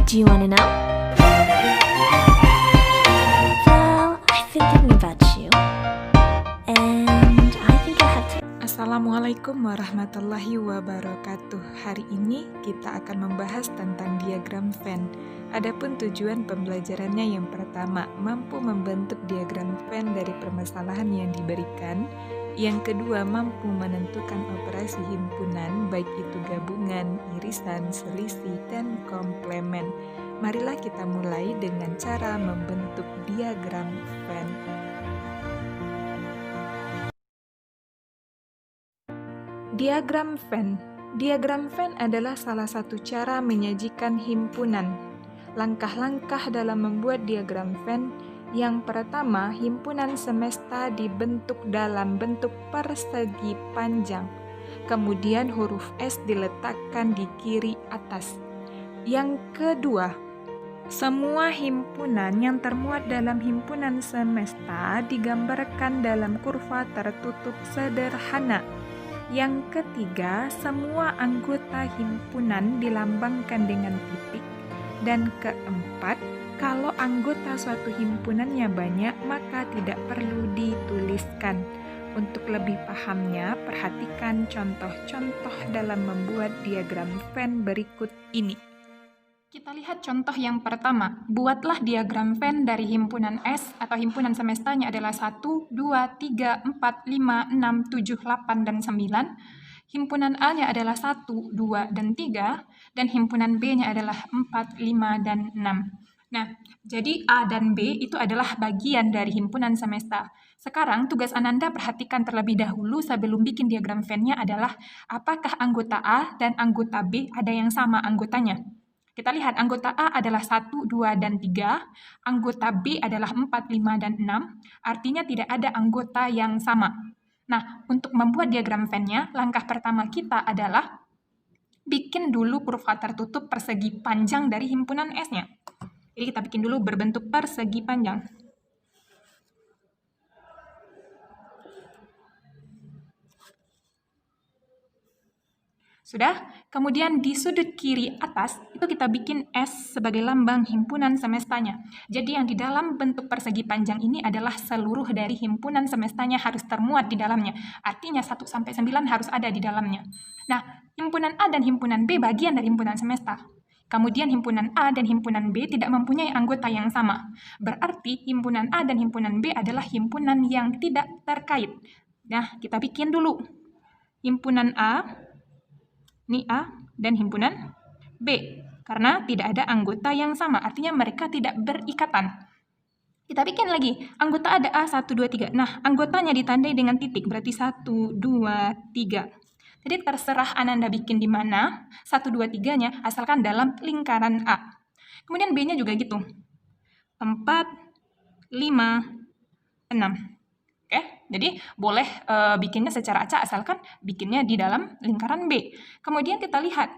Do you want to know? Well, I've been thinking about you, and I think I have to. Assalamualaikum warahmatullahi wabarakatuh. Hari ini kita akan membahas tentang diagram Venn. Adapun tujuan pembelajarannya yang pertama, mampu membentuk diagram Venn dari permasalahan yang diberikan. Yang kedua, mampu menentukan operasi himpunan, baik itu gabungan, irisan, selisih, dan komplemen. Marilah kita mulai dengan cara membentuk diagram Venn. Diagram Venn. Diagram Venn adalah salah satu cara menyajikan himpunan. Langkah-langkah dalam membuat diagram Venn. Yang pertama, himpunan semesta dibentuk dalam bentuk persegi panjang. Kemudian huruf S diletakkan di kiri atas. Yang kedua, semua himpunan yang termuat dalam himpunan semesta digambarkan dalam kurva tertutup sederhana. Yang ketiga, semua anggota himpunan dilambangkan dengan titik. Dan keempat, kalau anggota suatu himpunannya banyak, maka tidak perlu dituliskan. Untuk lebih pahamnya, perhatikan contoh-contoh dalam membuat diagram Venn berikut ini. Kita lihat contoh yang pertama. Buatlah diagram Venn dari himpunan S atau himpunan semestanya adalah 1, 2, 3, 4, 5, 6, 7, 8, dan 9. Himpunan A-nya adalah 1, 2, dan 3. Dan himpunan B-nya adalah 4, 5, dan 6. Nah, jadi A dan B itu adalah bagian dari himpunan semesta. Sekarang tugas Ananda perhatikan terlebih dahulu sebelum bikin diagram Venn-nya adalah apakah anggota A dan anggota B ada yang sama anggotanya. Kita lihat anggota A adalah 1, 2, dan 3, anggota B adalah 4, 5, dan 6, artinya tidak ada anggota yang sama. Nah, untuk membuat diagram Venn-nya, langkah pertama kita adalah bikin dulu kurva tertutup persegi panjang dari himpunan S-nya. Jadi kita bikin dulu berbentuk persegi panjang. Sudah? Kemudian di sudut kiri atas, itu kita bikin S sebagai lambang himpunan semestanya. Jadi yang di dalam bentuk persegi panjang ini adalah seluruh dari himpunan semestanya harus termuat di dalamnya. Artinya 1-9 harus ada di dalamnya. Nah, himpunan A dan himpunan B bagian dari himpunan semesta. Kemudian himpunan A dan himpunan B tidak mempunyai anggota yang sama. Berarti himpunan A dan himpunan B adalah himpunan yang tidak terkait. Nah, kita bikin dulu. Himpunan A, ini A, dan himpunan B. Karena tidak ada anggota yang sama, artinya mereka tidak berikatan. Kita bikin lagi, anggota ada A, 1, 2, 3. Nah, anggotanya ditandai dengan titik, berarti 1, 2, 3. Jadi terserah Ananda bikin di mana, 1, 2, 3-nya, asalkan dalam lingkaran A. Kemudian B-nya juga gitu. 4, 5, 6. Oke, jadi boleh bikinnya secara acak asalkan bikinnya di dalam lingkaran B. Kemudian kita lihat,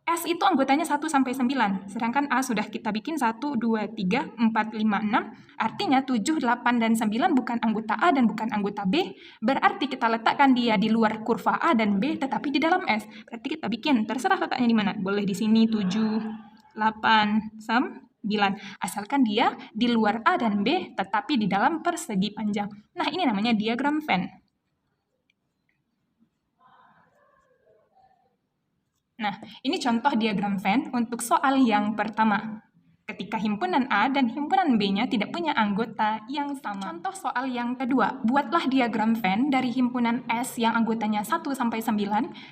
S itu anggotanya 1-9, sedangkan A sudah kita bikin 1, 2, 3, 4, 5, 6. Artinya 7, 8, dan 9 bukan anggota A dan bukan anggota B. Berarti kita letakkan dia di luar kurva A dan B, tetapi di dalam S. Berarti kita bikin, terserah letaknya di mana. Boleh di sini 7, 8, 9. Asalkan dia di luar A dan B, tetapi di dalam persegi panjang. Nah, ini namanya diagram Venn. Nah, ini contoh diagram Venn untuk soal yang pertama. Ketika himpunan A dan himpunan B-nya tidak punya anggota yang sama. Contoh soal yang kedua, buatlah diagram Venn dari himpunan S yang anggotanya 1-9,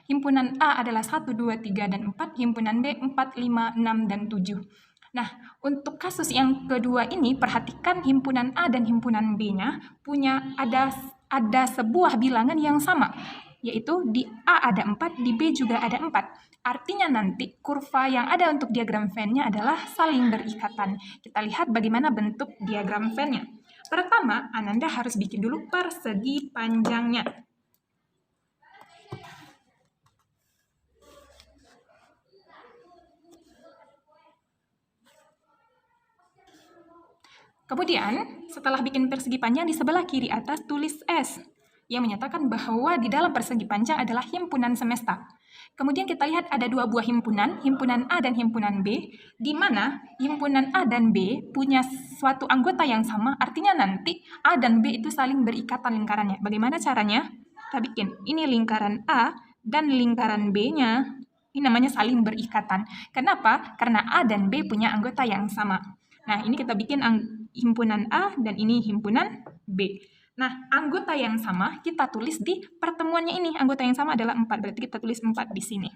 himpunan A adalah 1, 2, 3, dan 4, himpunan B 4, 5, 6, dan 7. Nah, untuk kasus yang kedua ini, perhatikan himpunan A dan himpunan B-nya punya ada sebuah bilangan yang sama, yaitu di A ada 4, di B juga ada 4. Artinya nanti kurva yang ada untuk diagram Venn-nya adalah saling berikatan. Kita lihat bagaimana bentuk diagram Venn-nya. Pertama, Ananda harus bikin dulu persegi panjangnya. Kemudian, setelah bikin persegi panjang, di sebelah kiri atas tulis S, yang menyatakan bahwa di dalam persegi panjang adalah himpunan semesta. Kemudian kita lihat ada dua buah himpunan, himpunan A dan himpunan B, di mana himpunan A dan B punya suatu anggota yang sama, artinya nanti A dan B itu saling berikatan lingkarannya. Bagaimana caranya? Kita bikin, ini lingkaran A dan lingkaran B-nya, ini namanya saling berikatan. Kenapa? Karena A dan B punya anggota yang sama. Nah, ini kita bikin himpunan A dan ini himpunan B. Nah, anggota yang sama kita tulis di pertemuannya ini. Anggota yang sama adalah 4, berarti kita tulis 4 di sini.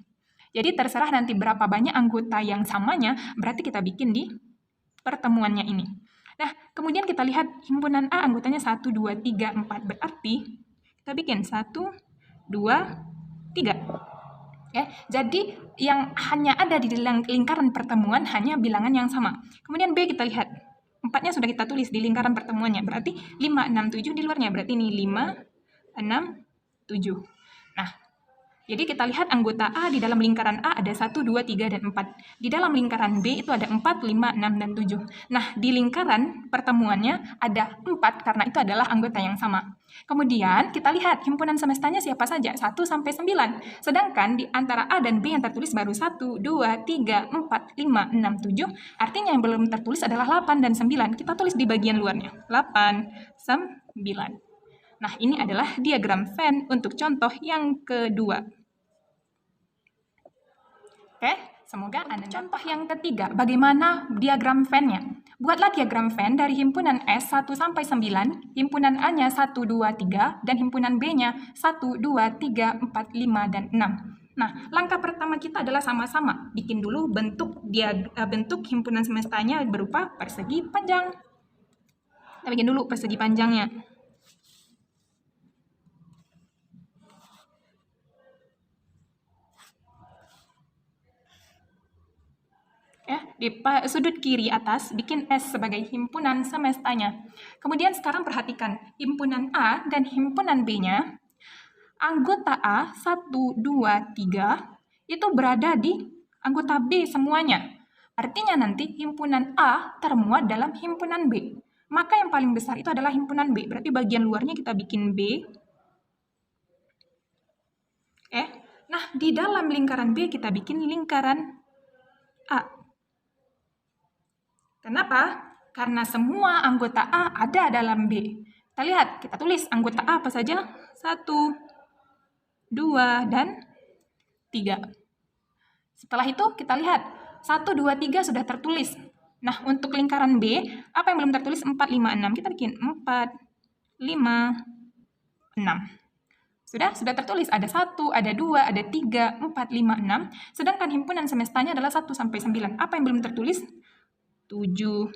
Jadi terserah nanti berapa banyak anggota yang samanya, berarti kita bikin di pertemuannya ini. Nah, kemudian kita lihat himpunan A anggotanya 1, 2, 3, 4. Berarti kita bikin 1, 2, 3. Ya, jadi yang hanya ada di lingkaran pertemuan hanya bilangan yang sama. Kemudian B kita lihat. 4-nya sudah kita tulis di lingkaran pertemuannya. Berarti 5, 6, 7 di luarnya. Berarti ini 5, 6, 7. Nah, jadi kita lihat anggota A di dalam lingkaran A ada 1, 2, 3, dan 4. Di dalam lingkaran B itu ada 4, 5, 6, dan 7. Nah, di lingkaran pertemuannya ada 4 karena itu adalah anggota yang sama. Kemudian kita lihat himpunan semestanya siapa saja, 1 sampai 9. Sedangkan di antara A dan B yang tertulis baru 1, 2, 3, 4, 5, 6, 7. Artinya yang belum tertulis adalah 8 dan 9. Kita tulis di bagian luarnya. 8, 9. Nah, ini adalah diagram Venn untuk contoh yang kedua. Oke, semoga Anda contoh yang ketiga. Bagaimana diagram Venn-nya? Buatlah diagram Venn dari himpunan S 1 sampai 9, himpunan A-nya 1, 2, 3, dan himpunan B-nya 1, 2, 3, 4, 5, dan 6. Nah, langkah pertama kita adalah sama-sama bikin dulu bentuk himpunan semestanya berupa persegi panjang. Kita bikin dulu persegi panjangnya. Ya, di sudut kiri atas bikin S sebagai himpunan semestanya. Kemudian sekarang perhatikan himpunan A dan himpunan B-nya. Anggota A 1, 2, 3 itu berada di anggota B semuanya. Artinya nanti himpunan A termuat dalam himpunan B. Maka yang paling besar itu adalah himpunan B. Berarti bagian luarnya kita bikin B. Nah, di dalam lingkaran B kita bikin lingkaran A. Kenapa? Karena semua anggota A ada dalam B. Kita lihat, kita tulis anggota A apa saja? 1, 2, dan 3. Setelah itu kita lihat, 1, 2, 3 sudah tertulis. Nah, untuk lingkaran B, apa yang belum tertulis? 4, 5, 6. Kita bikin 4, 5, 6. Sudah tertulis, ada 1, ada 2, ada 3, 4, 5, 6. Sedangkan himpunan semestanya adalah 1 sampai 9. Apa yang belum tertulis? 7,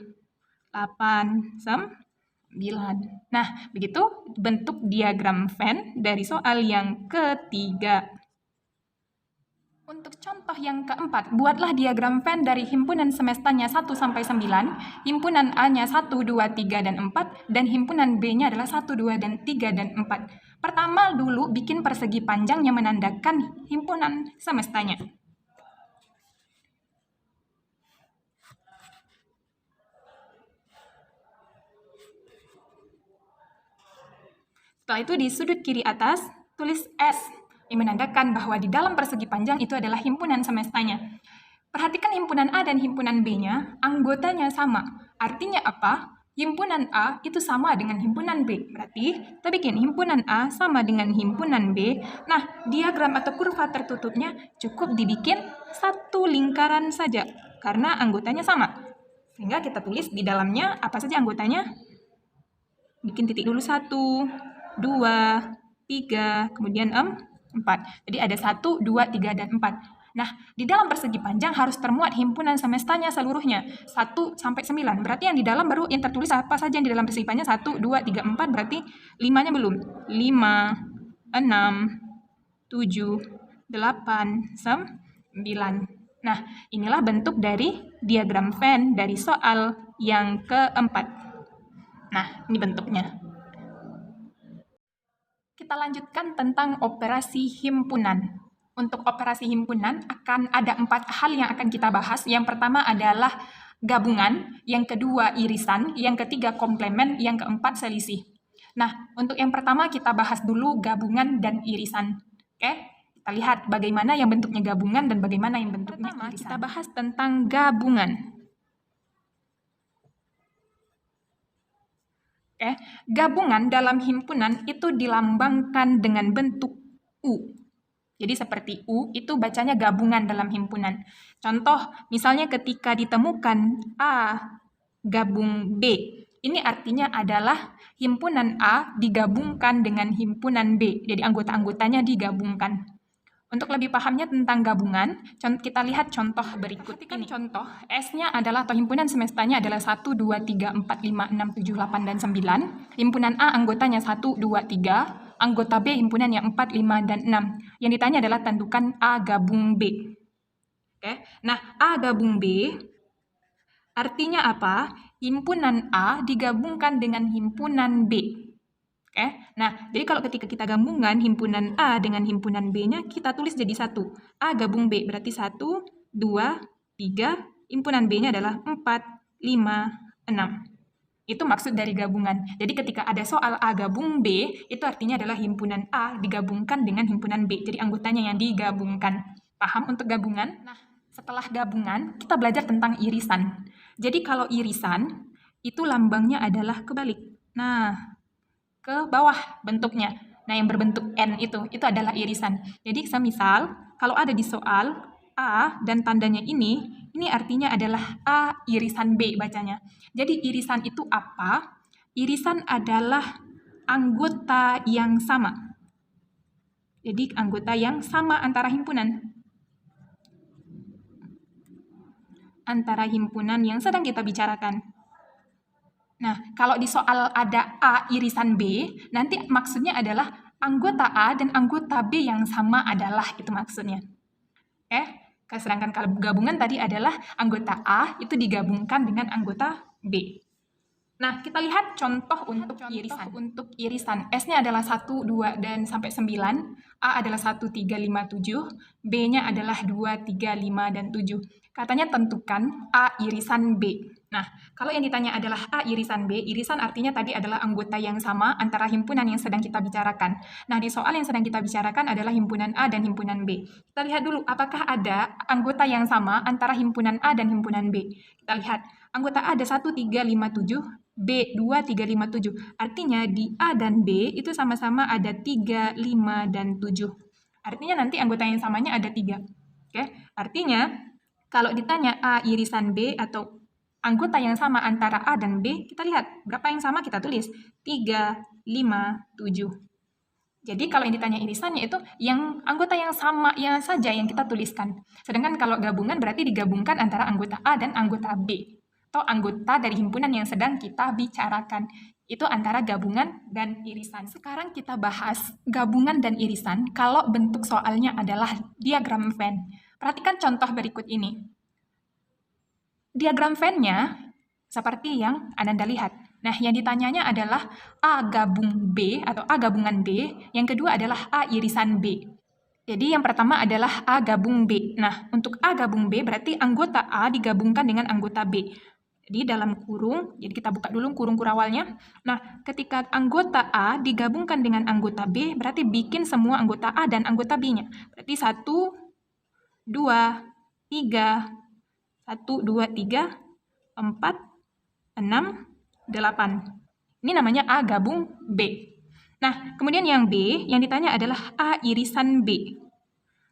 8, 9. Nah, begitu bentuk diagram Venn dari soal yang ketiga. Untuk contoh yang keempat, buatlah diagram Venn dari himpunan semestanya 1 sampai 9, himpunan A-nya 1, 2, 3, dan 4, dan himpunan B-nya adalah 1, 2, dan 3, dan 4. Pertama dulu bikin persegi panjang yang menandakan himpunan semestanya. Setelah itu di sudut kiri atas, tulis S, yang menandakan bahwa di dalam persegi panjang itu adalah himpunan semestanya. Perhatikan himpunan A dan himpunan B-nya, anggotanya sama. Artinya apa? Himpunan A itu sama dengan himpunan B. Berarti kita bikin himpunan A sama dengan himpunan B. Nah, diagram atau kurva tertutupnya cukup dibikin satu lingkaran saja, karena anggotanya sama. Sehingga kita tulis di dalamnya apa saja anggotanya. Bikin titik dulu 1, 2, 3, kemudian 4. Jadi ada 1, 2, 3, dan 4. Nah, di dalam persegi panjang harus termuat himpunan semestanya seluruhnya, 1 sampai 9. Berarti yang di dalam baru yang tertulis apa saja yang di dalam persegi panjang, 1, 2, 3, 4, berarti 5-nya belum. 5, 6, 7, 8, 9. Nah, inilah bentuk dari diagram Venn dari soal yang keempat. Nah, ini bentuknya. Kita lanjutkan tentang operasi himpunan. Untuk operasi himpunan akan ada 4 hal yang akan kita bahas. Yang pertama adalah gabungan, yang kedua irisan, yang ketiga komplement, yang keempat selisih. Nah, untuk yang pertama kita bahas dulu gabungan dan irisan. Oke, kita Kita lihat bagaimana yang bentuknya gabungan dan bagaimana yang bentuknya irisan. Kita bahas tentang gabungan. Gabungan dalam himpunan itu dilambangkan dengan bentuk U. Jadi seperti U itu bacanya gabungan dalam himpunan. Contoh, misalnya ketika ditemukan A gabung B, ini artinya adalah himpunan A digabungkan dengan himpunan B. Jadi anggota-anggotanya digabungkan. Untuk lebih pahamnya tentang gabungan, kita lihat contoh berikut ini. Contoh, S-nya adalah, atau himpunan semestanya adalah 1, 2, 3, 4, 5, 6, 7, 8, dan 9. Himpunan A anggotanya 1, 2, 3. Anggota B himpunannya 4, 5, dan 6. Yang ditanya adalah tentukan A gabung B. Nah, A gabung B artinya apa? Himpunan A digabungkan dengan himpunan B. Nah, jadi kalau ketika kita gabungan himpunan A dengan himpunan B-nya, kita tulis jadi 1. A gabung B berarti 1, 2, 3. Himpunan B-nya adalah 4, 5, 6. Itu maksud dari gabungan. Jadi ketika ada soal A gabung B, itu artinya adalah himpunan A digabungkan dengan himpunan B. Jadi anggotanya yang digabungkan. Paham untuk gabungan? Nah, setelah gabungan, kita belajar tentang irisan. Jadi kalau irisan, itu lambangnya adalah kebalik. Nah, ke bawah bentuknya. Nah, yang berbentuk N itu adalah irisan. Jadi semisal kalau ada di soal A dan tandanya ini artinya adalah A irisan B bacanya. Jadi irisan itu apa? Irisan adalah anggota yang sama. Jadi anggota yang sama antara himpunan. Antara himpunan yang sedang kita bicarakan. Nah, kalau di soal ada A irisan B, nanti maksudnya adalah anggota A dan anggota B yang sama adalah, itu maksudnya. Sedangkan kalau gabungan tadi adalah anggota A itu digabungkan dengan anggota B. Nah, kita lihat contoh untuk irisan. S-nya adalah 1, 2, dan sampai 9. A adalah 1, 3, 5, 7. B-nya adalah 2, 3, 5, dan 7. Katanya tentukan A irisan B. Nah, kalau yang ditanya adalah A irisan B, irisan artinya tadi adalah anggota yang sama antara himpunan yang sedang kita bicarakan. Nah, di soal yang sedang kita bicarakan adalah himpunan A dan himpunan B. Kita lihat dulu, apakah ada anggota yang sama antara himpunan A dan himpunan B. Kita lihat, anggota A ada 1, 3, 5, 7. B, 2, 3, 5, 7. Artinya di A dan B itu sama-sama ada 3, 5, dan 7. Artinya nanti anggota yang samanya ada 3. Artinya kalau ditanya A irisan B atau anggota yang sama antara A dan B, kita lihat berapa yang sama, kita tulis 3, 5, 7. Jadi kalau yang ditanya irisannya itu yang anggota yang sama yang saja yang kita tuliskan. Sedangkan kalau gabungan berarti digabungkan antara anggota A dan anggota B. Atau anggota dari himpunan yang sedang kita bicarakan. Itu antara gabungan dan irisan. Sekarang kita bahas gabungan dan irisan kalau bentuk soalnya adalah diagram Venn. Perhatikan contoh berikut ini. Diagram Venn-nya seperti yang Ananda lihat. Nah, yang ditanyanya adalah A gabung B atau A gabungan B. Yang kedua adalah A irisan B. Jadi yang pertama adalah A gabung B. Nah, untuk A gabung B berarti anggota A digabungkan dengan anggota B. Jadi dalam kurung, jadi kita buka dulu kurung kurawalnya. Nah, ketika anggota A digabungkan dengan anggota B, berarti bikin semua anggota A dan anggota B-nya. Berarti 1, 2, 3, 1, 2, 3, 4, 6, 8. Ini namanya A gabung B. Nah, kemudian yang B, yang ditanya adalah A irisan B.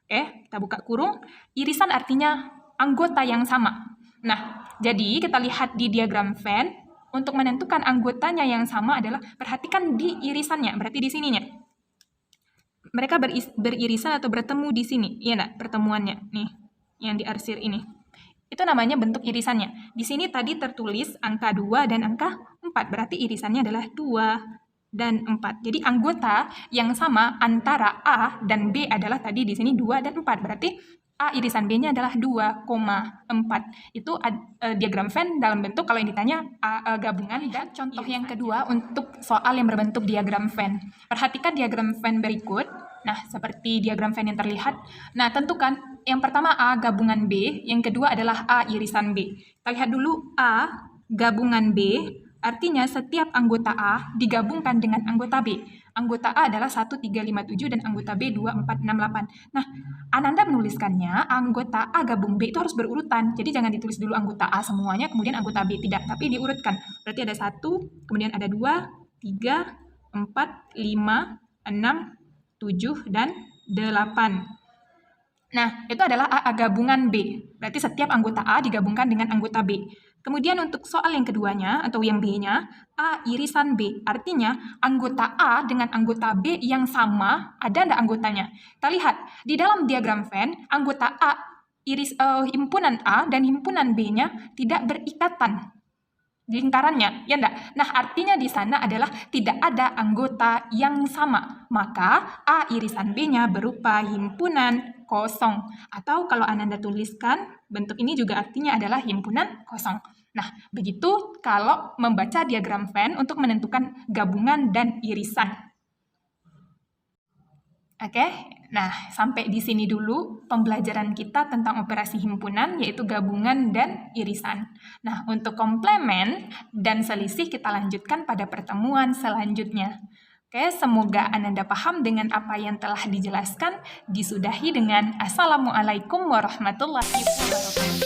Kita buka kurung. Irisan artinya anggota yang sama. Nah, jadi kita lihat di diagram Venn, untuk menentukan anggotanya yang sama adalah perhatikan di irisannya, berarti di sininya. Mereka beririsan atau bertemu di sini, iya enggak? Pertemuannya, nih, yang diarsir ini. Itu namanya bentuk irisannya. Di sini tadi tertulis angka 2 dan angka 4, berarti irisannya adalah 2 dan 4. Jadi anggota yang sama antara A dan B adalah tadi di sini 2 dan 4, berarti A irisan B-nya adalah 2,4. Itu diagram Venn dalam bentuk kalau yang ditanya A gabungan. Dan contoh yang kedua untuk soal yang berbentuk diagram Venn. Perhatikan diagram Venn berikut. Nah, seperti diagram Venn yang terlihat. Nah, tentukan yang pertama A gabungan B, yang kedua adalah A irisan B. Kita lihat dulu A gabungan B, artinya setiap anggota A digabungkan dengan anggota B. Anggota A adalah 1357 dan anggota B 2468. Nah, Ananda menuliskannya anggota A gabung B itu harus berurutan. Jadi jangan ditulis dulu anggota A semuanya, kemudian anggota B. Tidak, tapi diurutkan. Berarti ada 1, kemudian ada 2, 3, 4, 5, 6, 7, dan 8. Nah, itu adalah A gabungan B. Berarti setiap anggota A digabungkan dengan anggota B. Kemudian untuk soal yang keduanya, atau yang B-nya, A irisan B. Artinya, anggota A dengan anggota B yang sama, ada enggak anggotanya? Kita lihat, di dalam diagram Venn, anggota A, himpunan A dan himpunan B-nya tidak berikatan lingkarannya, ya enggak? Nah, artinya di sana adalah tidak ada anggota yang sama. Maka A irisan B-nya berupa himpunan kosong. Atau kalau Ananda tuliskan, bentuk ini juga artinya adalah himpunan kosong. Nah, begitu kalau membaca diagram Venn untuk menentukan gabungan dan irisan. Oke, nah sampai di sini dulu pembelajaran kita tentang operasi himpunan, yaitu gabungan dan irisan. Nah, untuk komplement dan selisih kita lanjutkan pada pertemuan selanjutnya. Oke, semoga Ananda paham dengan apa yang telah dijelaskan. Disudahi dengan Assalamualaikum warahmatullahi wabarakatuh.